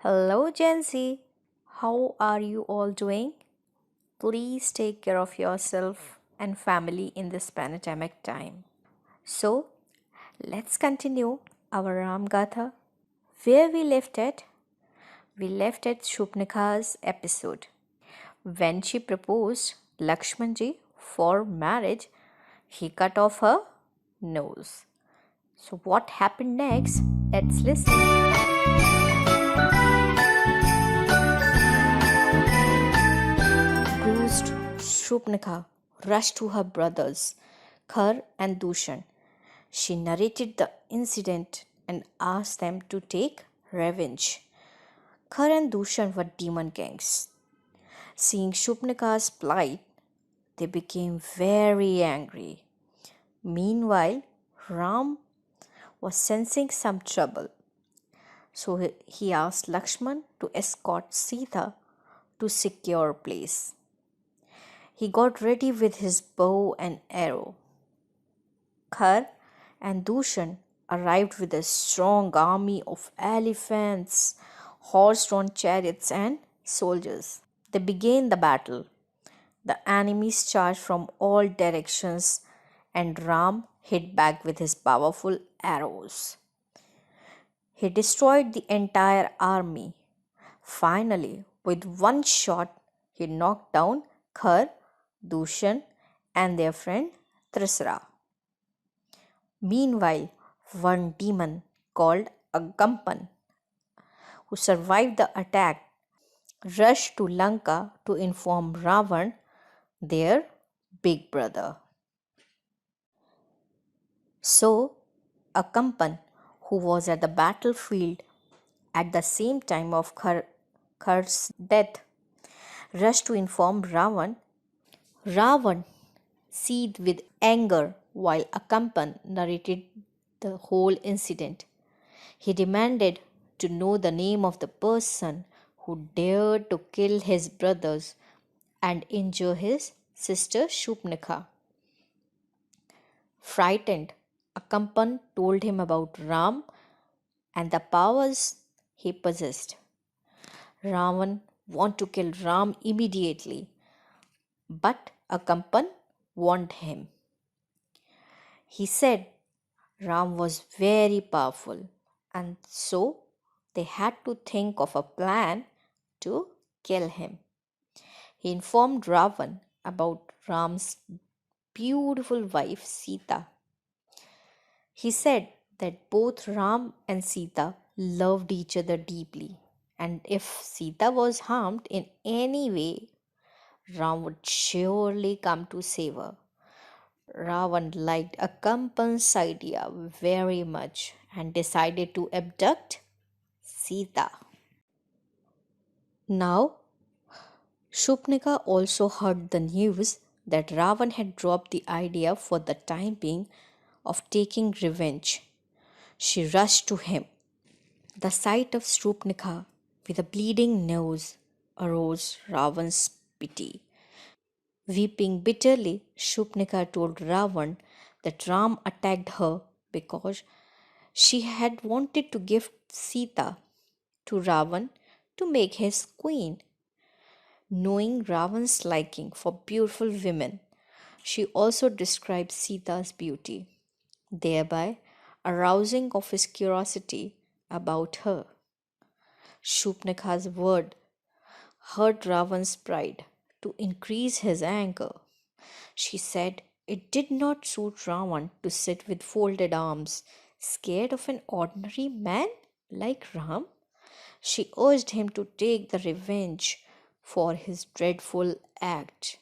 Hello, Gen Z. How are you all doing? Please take care of yourself and family in this pandemic time. So, let's continue our Ram Gatha. Where we left it? We left at Shupnika's episode. When she proposed Lakshmanji for marriage, he cut off her nose. So, what happened next? Let's listen. Bruised Shupnika rushed to her brothers, Khar and Dushan. She narrated the incident and asked them to take revenge. Khar and Dushan were demon kings. Seeing Shupnika's plight, they became very angry. Meanwhile, Ram was sensing some trouble. So he asked Lakshman to escort Sita to secure place. He got ready with his bow and arrow. Khar and Dushan arrived with a strong army of elephants, horse-drawn chariots, and soldiers. They began the battle. The enemies charged from all directions, and Ram hit back with his powerful arrows. He destroyed the entire army. Finally, with one shot, he knocked down Khar, Dushan, and their friend Trisra. Meanwhile, one demon called Agampan, who survived the attack, rushed to Lanka to inform Ravan, their big brother. So, Agampan, who was at the battlefield at the same time of Khar's death, rushed to inform Ravan. Ravan seethed with anger while Akampan narrated the whole incident. He demanded to know the name of the person who dared to kill his brothers and injure his sister Shupnika. Frightened, Akampan told him about Ram and the powers he possessed. Ravan wanted to kill Ram immediately, but Akampan warned him. He said Ram was very powerful, and so they had to think of a plan to kill him. He informed Ravan about Ram's beautiful wife Sita. He said that both Ram and Sita loved each other deeply, and if Sita was harmed in any way, Ram would surely come to save her. Ravan liked Akampan's idea very much and decided to abduct Sita. Now, Shupnika also heard the news that Ravan had dropped the idea for the time being of taking revenge. She rushed to him. The sight of Shupnika with a bleeding nose aroused Ravan's pity. Weeping bitterly, Shupnika told Ravan that Ram attacked her because she had wanted to give Sita to Ravan to make his queen. Knowing Ravan's liking for beautiful women, she also described Sita's beauty, thereby arousing of his curiosity about her. Shupnika's word hurt Ravan's pride to increase his anger. She said it did not suit Ravan to sit with folded arms, scared of an ordinary man like Ram. She urged him to take the revenge for his dreadful act.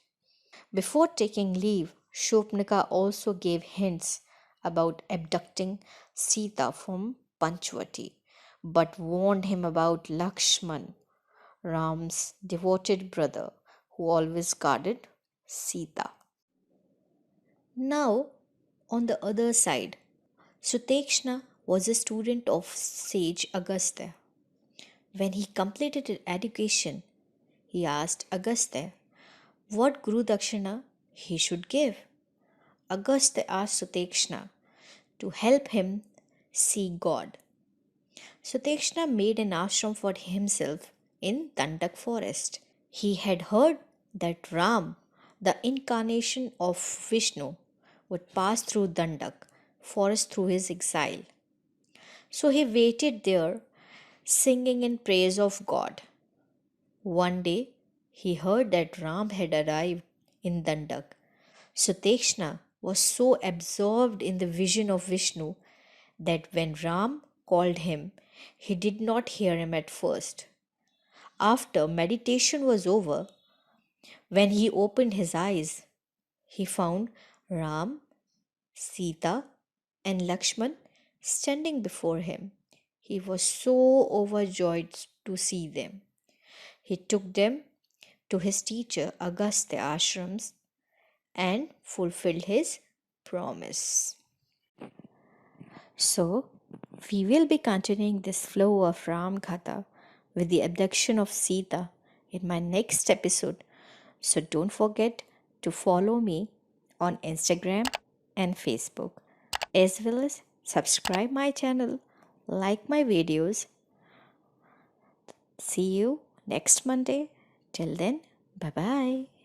Before taking leave, Shopnika also gave hints about abducting Sita from Panchvati, but warned him about Lakshman, Ram's devoted brother, who always guarded Sita. Now, on the other side, Sutekshna was a student of sage Agastya. When he completed his education, he asked Agastya what Guru Dakshina he should give. Agastya asked Sutekshna to help him see God. So Tekshna made an ashram for himself in Dandak forest. He had heard that Ram, the incarnation of Vishnu, would pass through Dandak forest through his exile. So he waited there, singing in praise of God. One day, he heard that Ram had arrived in Dandak. So Tekshna was so absorbed in the vision of Vishnu that when Ram called him, he did not hear him at first. After meditation was over, when he opened his eyes, he found Ram, Sita, and Lakshman standing before him. He was so overjoyed to see them. He took them to his teacher Agastya ashrams and fulfilled his promise. So, we will be continuing this flow of Ram Katha with the abduction of Sita in my next episode. So, don't forget to follow me on Instagram and Facebook, as well as subscribe my channel, like my videos. See you next Monday. Till then, bye bye.